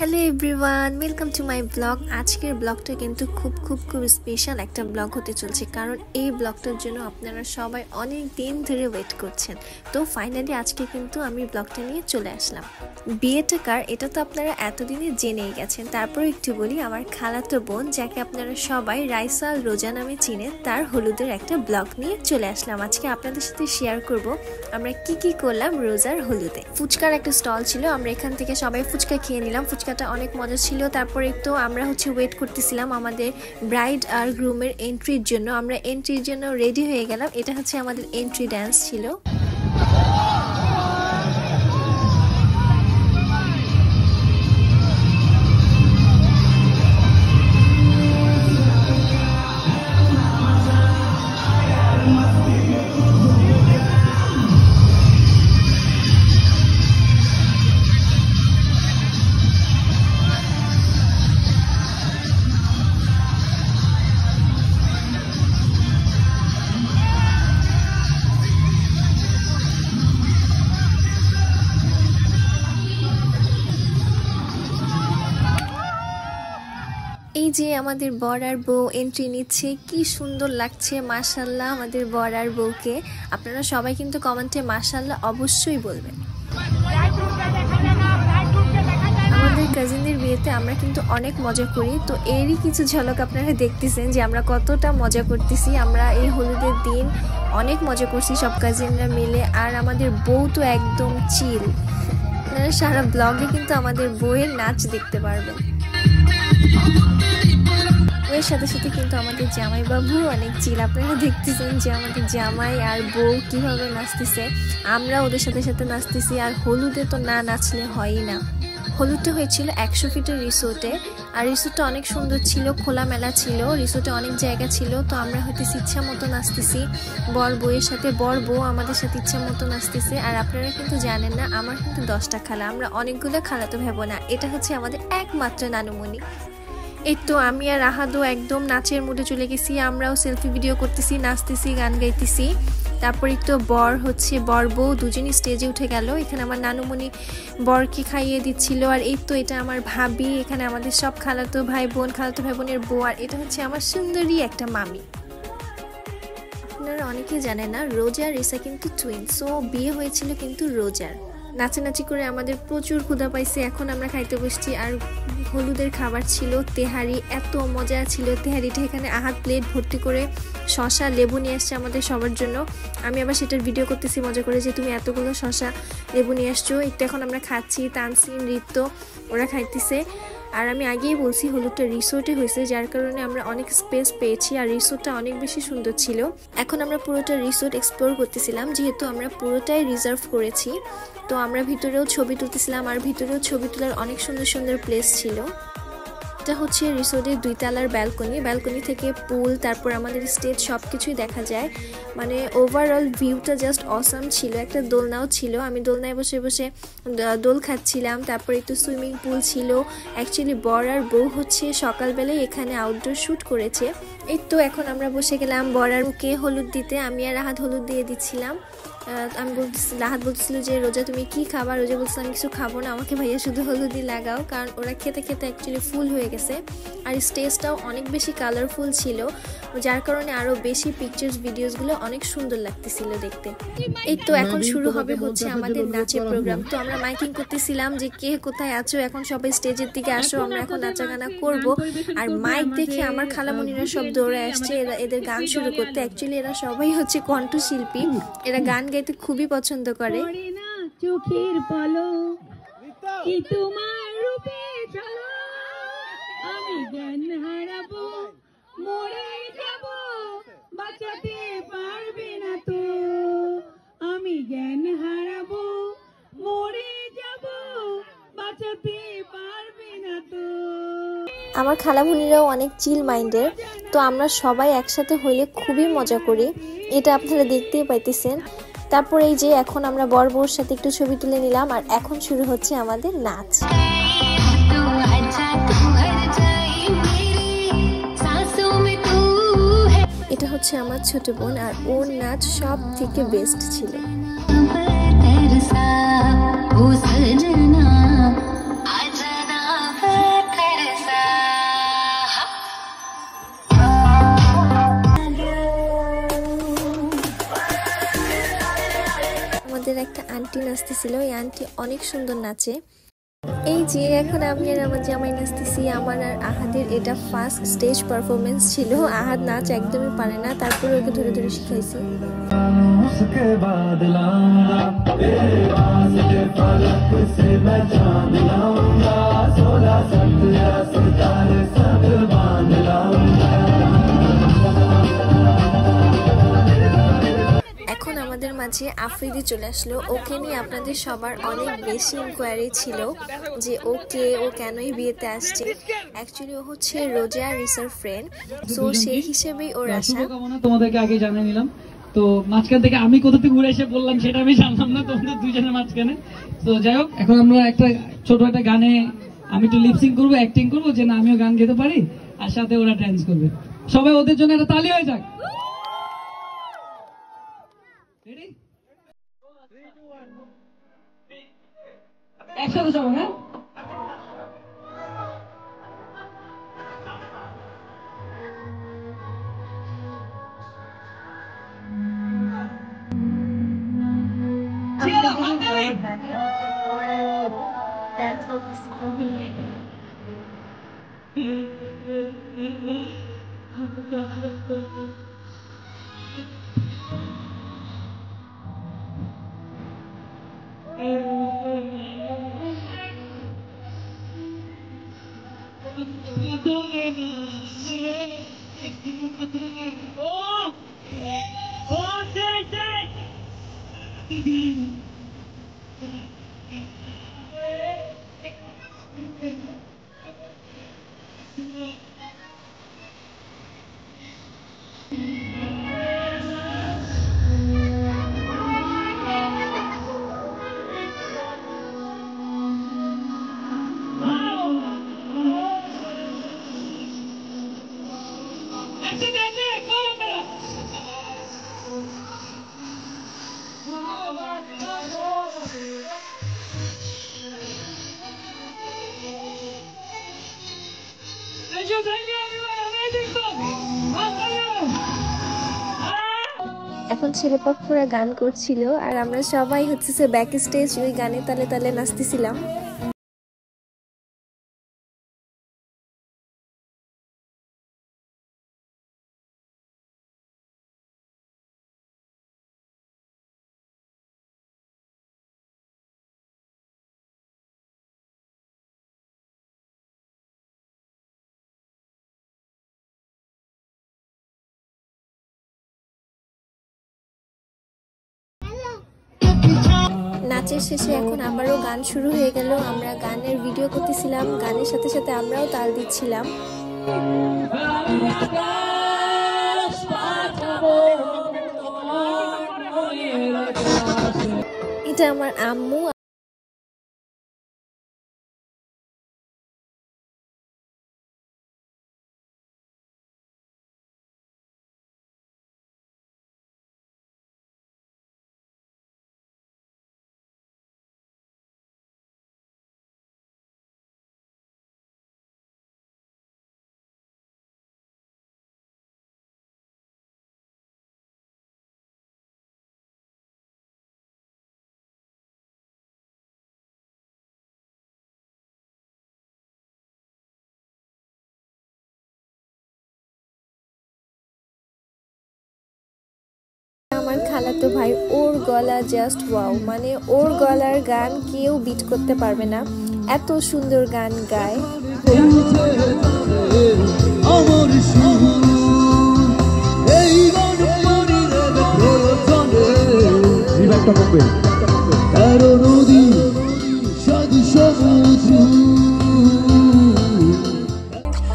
Hello everyone, welcome to my blog. আজকের ব্লগটা কিন্তু খুব স্পেশাল একটা ব্লগ হতে চলছে, কারণ এই ব্লগটার জন্য আপনারা সবাই অনেক দিন ধরে ওয়েট করছেন। তো ফাইনালি আজকে কিন্তু আমি ব্লগটা নিয়ে চলে আসলাম। বিয়েটা কার এটা তো আপনারা এতদিনে জেনেই গেছেন, তারপর একটু বলি। আমার খালাতো বোন, যাকে আপনারা সবাই রাইসা আল রোজা নামে চিনেন, তার হলুদের একটা ব্লগ নিয়ে চলে আসলাম। আজকে আপনাদের সাথে শেয়ার করব আমরা কি করলাম রোজার হলুদে। ফুচকার একটা স্টল ছিল, আমরা এখান থেকে সবাই ফুচকা খেয়ে নিলাম। ফুচকাটা অনেক মজা ছিল। তারপরে তো আমরা ওয়েট করতেছিলাম আমাদের ব্রাইড আর গ্রুমের এন্ট্রির জন্য। আমরা এন্ট্রির জন্য রেডি হয়ে গেলাম। এটা হচ্ছে আমাদের এন্ট্রি ডান্স ছিল। এই যে আমাদের বর আর বউ এন্ট্রি নিচ্ছে, কি সুন্দর লাগছে মাশাআল্লাহ আমাদের বর আর বউকে। আপনারা সবাই কিন্তু কমেন্টে মাশাআল্লাহ অবশ্যই বলবেন। আমাদের কাজিনদের বিয়েতে আমরা কিন্তু অনেক মজা করি, তো এরই কিছু ঝলক আপনারা দেখতেছেন যে আমরা কতটা মজা করতেছি। আমরা এই হলুদের দিন অনেক মজা করছি সব কাজিনরা মিলে, আর আমাদের বউ তো একদম চিল। আপনারা সারা ব্লগে কিন্তু আমাদের বউয়ের নাচ দেখতে পারবেন। এর সাথে সাথে কিন্তু আমাদের জামাই বাবু অনেক চিল। আপনারা দেখতেছেন যে আমাদের জামাই আর বউ কিভাবে নাচতেছে, আমরা ওদের সাথে সাথে নাচতেছি। আর হলুদে তো না নাচলে হয়ই না। হলুদটা হয়েছিল 100 ফিটের রিসোর্টে, আর রিসোর্টটা অনেক সুন্দর ছিল, খোলামেলা ছিল, রিসোর্টে অনেক জায়গা ছিল। তো আমরা হয়তো ইচ্ছা মতো নাচতেছি বর বউয়ের সাথে, বর বউ আমাদের সাথে ইচ্ছা মতো নাচতেছে। আর আপনারা কিন্তু জানেন না, আমার কিন্তু 10টা খালা, আমরা অনেকগুলো খালা তো ভেবো না। এটা হচ্ছে আমাদের একমাত্র নানুমণি। এই তো আমি আর রাহাদও একদম নাচের মুডে চলে গেছি। আমরাও সেলফি ভিডিও করতেছি, নাচতেছি, গান গাইতেছি। তারপর একটু বর বউ দুজনই স্টেজে উঠে গেল। এখানে আমার নানুমণি বরকে খাইয়ে দিচ্ছিল। আর এই তো এটা আমার ভাবি, এখানে আমাদের সব খালাতো ভাই বোনের বউ। আর এটা হচ্ছে আমার সুন্দরী একটা মামি। আপনারা অনেকেই জানেন না, রোজা আর রিসা কিন্তু টুইন। সো বিয়ে হয়েছিল কিন্তু রোজার। নাচানাচি করে আমাদের প্রচুর ক্ষুধা পাইছে, এখন আমরা খাইতে বসছি। আর হলুদের খাবার ছিল তেহারি, এত মজা ছিল তেহারিটা। এখানে আহাত প্লেট ভর্তি করে শসা লেবু নিয়ে আসছে আমাদের সবার জন্য। আমি আবার সেটার ভিডিও করতেছি মজা করে, যে তুমি এতগুলো শসা লেবু নিয়ে আসছো। একটু এখন আমরা খাচ্ছি, তানসিন ঋত্য ওরা খাইতেছে। আর আমি আগেই বলছি হলুদটা রিসোর্টে হয়েছে, যার কারণে আমরা অনেক স্পেস পেয়েছি, আর রিসোর্টটা অনেক বেশি সুন্দর ছিল। এখন আমরা পুরোটা রিসোর্ট এক্সপ্লোর করতেছিলাম, যেহেতু আমরা পুরোটাই রিজার্ভ করেছি। তো আমরা ভিতরেও ছবি তুলতেছিলাম, আর ভিতরেও ছবি তোলার অনেক সুন্দর প্লেস ছিল। এটা হচ্ছে রিসোর্টের 2 তলার ব্যালকনি থেকে পুল, তারপর আমাদের স্টেজ সবকিছুই দেখা যায়। মানে ওভারঅল ভিউটা জাস্ট অসাম ছিল। একটা দোলনাও ছিল, আমি দোলনায় বসে বসে দোল খাচ্ছিলাম। তারপর একটু সুইমিং পুল ছিল। অ্যাকচুয়ালি বর আর বউ সকালবেলায় এখানে আউটডোর শ্যুট করেছে। এই তো এখন আমরা বসে গেলাম বর আর বউকে হলুদ দিতে। আমি আর রাহাত হলুদ দিয়ে দিচ্ছিলাম। রাহাত বলতেছিল যে রোজা তুমি কি খাবা? রোজা বলছিল আমি কিছু খাবো না, আমাকে ভাইয়া শুধু হলুদই লাগাও, কারণ ওরা খেতে অ্যাকচুয়ালি ফুল হয়ে গেছে। আর স্টেজটাও অনেক বেশি কালারফুল ছিল, যার কারণে আরো বেশি পিকচার্স ভিডিওসগুলো অনেক সুন্দর লাগতেছিল দেখতে। এই তো এখন শুরু হচ্ছে আমাদের নাচের প্রোগ্রাম। তো আমরা মাইকিং করতেছিলাম যে কে কোথায় আছো, এখন সবাই স্টেজের দিকে আসো, আমরা এখন নাচা গানা করবো। আর মাইক দেখে আমার খালামণিরা সব দৌড়ে আসছে এদের গান শুরু করতে। অ্যাকচুয়ালি এরা সবাই হচ্ছে কণ্ঠশিল্পী, এরা গান গাইতে খুবই পছন্দ করে। চোখের পলক কি তোমার রূপে ঝলক, আমি জ্ঞান হারাবো, মরে যাব, বাঁচাতে পারবে না তো। আমি জ্ঞান হারাবো, মরে যাব, বাঁচাতে পারবে না তো। আমার খালামণিরাও অনেক চিল মাইন্ডের, তো আমরা সবাই একসাথে হইলে খুবই মজা করি, এটা আপনারা দেখতেই পাইতেছেন। তারপর এই যে এখন আমরা বর বউর সাথে একটু ছবি তুলে নিলাম, আর এখন শুরু হচ্ছে আমাদের নাচ। এটা হচ্ছে আমার ছোট বোন, আর ওর নাচ সব থেকে বেস্ট ছিল। নাচতেছিল। এই আন্টি অনেক সুন্দর নাচে। এই যে এখন আমি আর আমার জামাই নাচতেছি। আমার আর আহাদের এটা ফার্স্ট স্টেজ পারফরমেন্স ছিল। আহাদ নাচ একদমই পারে না, তারপরে ওকে ধরে ধরে শিখাইছি। এখন আমাদের মাঝে আফ্রিদি চলে আসলো। ওকে নিয়ে আপনাদের সবার অনেক বেশি ইনকোয়ারি ছিল যে ও কেনই বিয়েতে আসছে। অ্যাকচুয়ালি ও হচ্ছে রোজা রিসার ফ্রেন্ড, সো সেই হিসেবেই ওর আসা। তোমাদেরকে আগে জানিয়ে নিলাম। তো মাঝখান থেকে আমি কোথা থেকে ঘুরে এসে বললাম সেটা আমি জানলাম না তোমাদের দুজনের মাঝখানে। তো যাই হোক, এখন আমরা একটা ছোট একটা গানে আমি একটু লিপসিং করবো, অ্যাক্টিং করবো যে না আমিও গান গেতে পারি, আর সাথে ওরা ডান্স করবে। সবাই ওদের জন্য একটা তালি হয়ে যাক। একসাথে সবাই, হ্যাঁ? এখন ছেলেপক্ষরা গান করছিল আর আমরা সবাই হচ্ছে ব্যাক স্টেজ ওই গানে তালে তালে নাচতেছিলাম। নাচের শেষে এখন আবারও গান শুরু হয়ে গেল। আমরা গানের ভিডিও করতেছিলাম, গানের সাথে সাথে আমরাও তাল দিচ্ছিলাম। এটা আমার আম্মু। আমার খালাতো ভাই, ওর গলা জাস্ট ওয়াও, মানে ওর গলার গান কেউ বিট করতে পারবে না, এত সুন্দর গান গায়।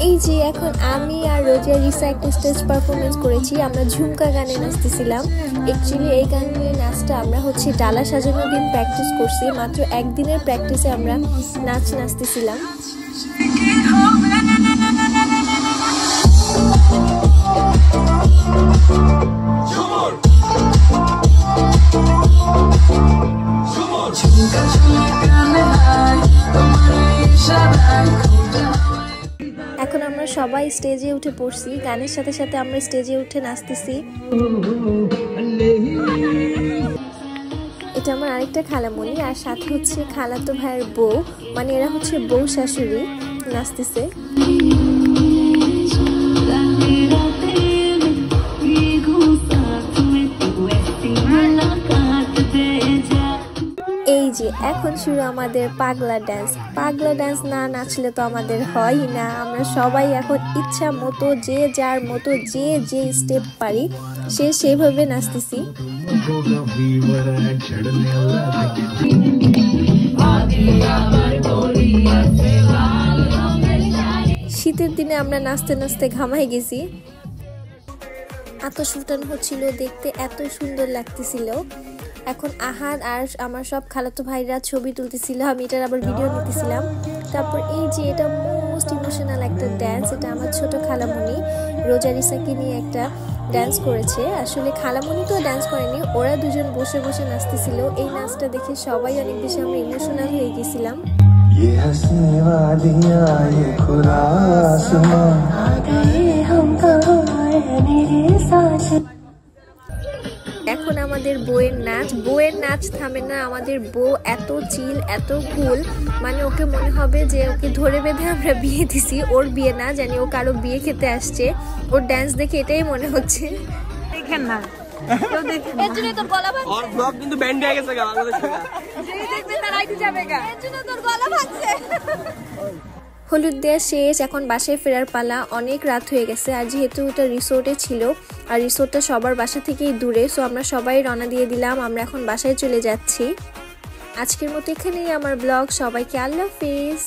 এই যে এখন আমি আর রোজা রিসা একটা স্টেজ পারফরমেন্স করেছি। আমরা ঝুমকা গানে নাচতেছিলাম। অ্যাকচুয়ালি এই গানের নাচটা আমরা হচ্ছে ডালা সাজানোর দিন প্র্যাকটিস করছি। মাত্র একদিনের প্র্যাকটিসে আমরা নাচতেছিলাম। এখন আমরা সবাই স্টেজে উঠে পড়ছি, গানের সাথে সাথে আমরা স্টেজে উঠে নাচতেছি। এটা আমার আরেকটা খালামণি, আর সাথে হচ্ছে খালাতো ভাইয়ের বউ, মানে এরা হচ্ছে বউ শাশুড়ি নাচতেছে। এই যে এখন শুরু আমাদের পাগলা ড্যান্স। পাগলা ড্যান্স না নাচলে তো আমাদের হয় না। আমরা সবাই এখন ইচ্ছা মতো যে যার মতো যে যে স্টেপ পারি সে সেভাবে নাচতেছি। শীতের দিনে আমরা নাচতে নাচতে ঘামাই গেছি। এত সুটান হচ্ছিল, দেখতে এত সুন্দর লাগতেছিল। এখন আহাদ আর আমার সব খালাতো ভাইরা ছবি তুলতেছিল, আমি এটার আবার ভিডিও নিতেছিলাম। তারপর এই যে এটা মোস্ট ইমোশনাল একটা ড্যান্স, এটা আমার ছোট খালামণি রোজারিসাকে নিয়ে একটা ডান্স করেছে। আসলে খালামণি তো ডান্স করেনি, ওরা দুজন বসে বসে নাচতেছিল। এই নাচটা দেখে সবাই অনেক বেশি আমরা ইমোশনাল হয়ে গেছিলাম। এখন আমাদের বউয়ের নাচ। বউয়ের নাচ থামে না, আমাদের বউ এত চিল এত কুল, মানে ওকে মনে হবে যে ওকে ধরে বেঁধে আমরা বিয়ে দিছি। ওর বিয়ে না, জানি ও কারো বিয়ে খেতে আসছে। ওর ডান্স দেখে এটাই মনে হচ্ছে। দেখেন না হলুদ দেওয়া শেষ, এখন বাসায় ফেরার পালা। অনেক রাত হয়ে গেছে, আর যেহেতু এটা রিসোর্টে ছিল আর রিসোর্টটা সবার বাসা থেকেই দূরে, সো আমরা সবাই রওনা দিয়ে দিলাম। আমরা এখন বাসায় চলে যাচ্ছি। আজকের মতো এখানেই আমার ব্লগ। সবাইকে আল্লাহ হাফেজ।